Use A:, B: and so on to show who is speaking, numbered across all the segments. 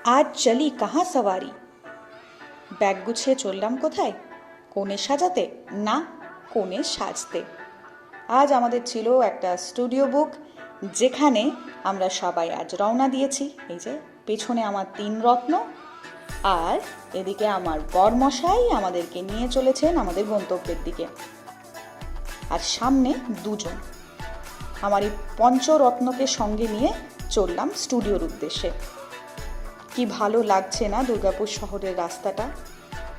A: আজ চলি কাহা সওয়ারি। ব্যাগ গুছিয়ে চললাম কোথায়? কোণে সাজাতে? না, কোণে সাজতে। আজ আমাদের ছিল একটা স্টুডিও বুক, যেখানে আমরা সবাই আজ রওনা দিয়েছি। এই যে পেছনে আমার 3 রত্ন, আর এদিকে আমার বরমশাই আমাদেরকে নিয়ে চলেছেন আমাদের গন্তব্যের দিকে, আর সামনে 2 জন। আমার এই পঞ্চরত্নকে সঙ্গে নিয়ে চললাম স্টুডিওর উদ্দেশ্যে। কি ভালো লাগছে না দুর্গাপুর শহরের রাস্তাটা।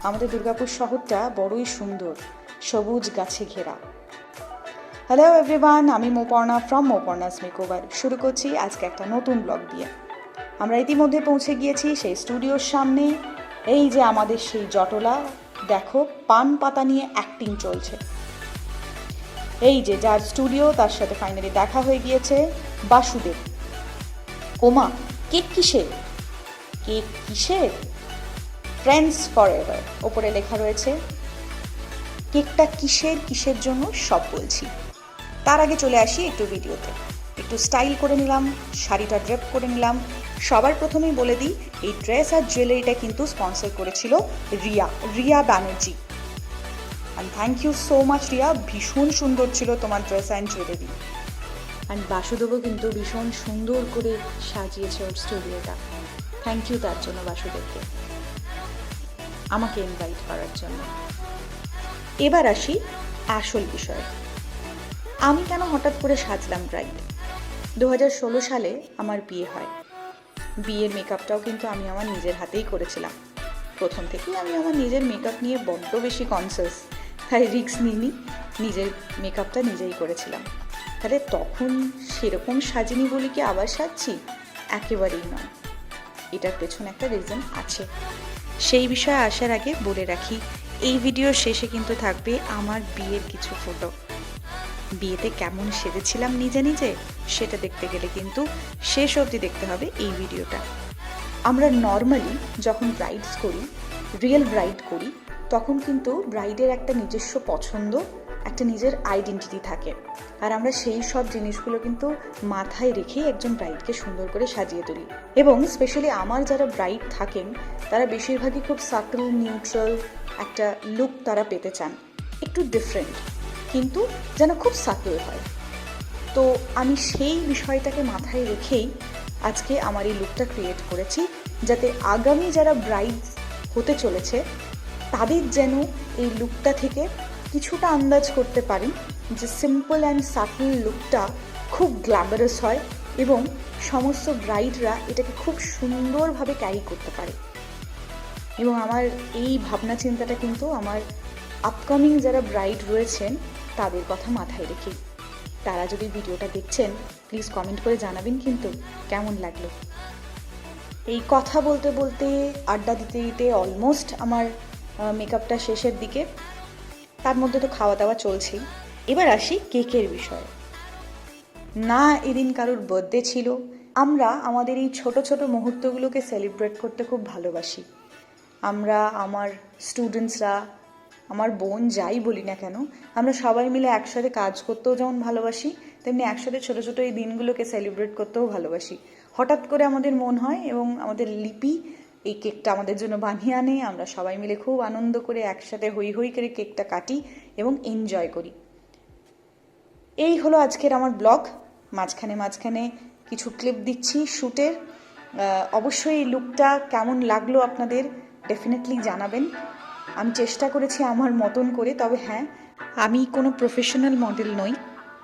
A: আমাদের দুর্গাপুর শহরটা বড়ই সুন্দর, সবুজ গাছে ঘেরা। হ্যালো এভরিওয়ান, আমি মোপর্ণা ফ্রম মোপর্ণাস মেকওভার। শুরু করছি আজকে একটা নতুন ব্লগ দিয়ে। আমরা ইতিমধ্যে পৌঁছে গিয়েছি সেই স্টুডিওর সামনে। এই যে আমাদের সেই জটলা, দেখো পান পাতা নিয়ে অ্যাক্টিং চলছে। এই যে যার স্টুডিও, তার সাথে ফাইনালি দেখা হয়ে গিয়েছে বাসুদেব। ওমা, কেক কিসের? কেক কিসের? ফ্রেন্ডস ফরএভার ওপরে লেখা রয়েছে। কেকটা কিসের জন্য সব বলছি। তার আগে চলে আসি একটু ভিডিওতে। একটু স্টাইল করে নিলাম, শাড়িটা ড্রেপ করে নিলাম। সবার প্রথমেই বলে দিই, এই ড্রেস আর জুয়েলারিটা কিন্তু স্পন্সর করেছিল Riya Banerjee. And thank you so much Riya, ভীষণ সুন্দর ছিল তোমার ড্রেস অ্যান্ড জুয়েলারি। অ্যান্ড বাসুদেবও কিন্তু ভীষণ সুন্দর করে সাজিয়েছে ওর স্টুডিওটা। থ্যাংক ইউ তার জন্য বাসুদেবকে, আমাকে ইনভাইট করার জন্য। এবার আসি আসল বিষয়ে। আমি কেন হঠাৎ করে সাজলাম ব্রাইড? 2016 সালে আমার বিয়ে হয়। বিয়ের মেকআপটাও কিন্তু আমি আমার নিজের হাতেই করেছিলাম। প্রথম থেকেই আমি আমার নিজের মেকআপ নিয়ে বড্ড বেশি কনসিয়াস, তাই রিস্ক নিইনি, নিজের মেকআপটা নিজেই করেছিলাম। তাহলে তখন সেরকম সাজিনি বলি কি আবার সাজছি? একেবারেই নয়। এটার পেছনে একটা রিজন আছে। সেই বিষয়ে আসার আগে বলে রাখি, এই ভিডিওর শেষে কিন্তু থাকবে আমার বিয়ের কিছু ফটো। বিয়েতে কেমন সেজেছিলাম নিজে সেটা দেখতে গেলে কিন্তু শেষ অবধি দেখতে হবে এই ভিডিওটা। আমরা নর্মালি যখন ব্রাইডস করি, রিয়েল ব্রাইড করি, তখন কিন্তু ব্রাইডের একটা নিজস্ব পছন্দ, একটা নিজের আইডেন্টিটি থাকে। আর আমরা সেই সব জিনিসগুলো কিন্তু মাথায় রেখেই একজন ব্রাইডকে সুন্দর করে সাজিয়ে তুলি। এবং স্পেশালি আমার যারা ব্রাইড থাকেন, তারা বেশিরভাগই খুব সাটল নিউট্রাল একটা লুক তারা পেতে চান, একটু ডিফারেন্ট, কিন্তু যেন খুব সাটল হয়। তো আমি সেই বিষয়টাকে মাথায় রেখেই আজকে আমার এই লুকটা ক্রিয়েট করেছি, যাতে আগামী যারা ব্রাইড হতে চলেছে তাদের যেন এই লুকটা থেকে কিছুটা আন্দাজ করতে পারেন যে সিম্পল অ্যান্ড সাটল লুকটা খুব গ্ল্যামারাস হয় এবং সমস্ত ব্রাইডরা এটাকে খুব সুন্দরভাবে ক্যারি করতে পারে। এবং আমার এই ভাবনা চিন্তাটা কিন্তু আমার আপকামিং যারা ব্রাইড রয়েছেন তাদের কথা মাথায় রেখেই। তারা যদি ভিডিওটা দেখছেন, প্লিজ কমেন্ট করে জানাবেন কিন্তু কেমন লাগলো। এই কথা বলতে বলতে, আড্ডা দিতে দিতে অলমোস্ট আমার মেকআপটা শেষের দিকে। তার মধ্যে তো খাওয়া দাওয়া চলছেই। এবার আসি কেকের বিষয়ে। না এদিন কারোর বার্থডে ছিল, আমরা আমাদের এই ছোট ছোট মুহূর্তগুলোকে সেলিব্রেট করতে খুব ভালোবাসি। আমরা, আমার স্টুডেন্টসরা, আমার বোন, যাই বলি না কেন, আমরা সবাই মিলে একসাথে কাজ করতেও যেমন ভালোবাসি, তেমনি একসাথে ছোটো ছোটো এই দিনগুলোকে সেলিব্রেট করতেও ভালোবাসি। হঠাৎ করে আমাদের মন হয় এবং আমাদের লিপি এই কেকটা আমাদের জন্য বানিয়ে আনে। আমরা সবাই মিলে খুব আনন্দ করে একসাথে হই হই করে কেকটা কাটি এবং এনজয় করি। এই হলো আজকের আমার ব্লগ। মাঝখানে কিছু ক্লিপ দিচ্ছি শ্যুটের। অবশ্যই এই লুকটা কেমন লাগলো আপনাদের ডেফিনেটলি জানাবেন। আমি চেষ্টা করেছি আমার মতন করে, তবে হ্যাঁ, আমি কোনো প্রফেশনাল মডেল নই,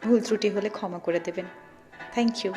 A: ভুল ত্রুটি হলে ক্ষমা করে দেবেন। Thank you.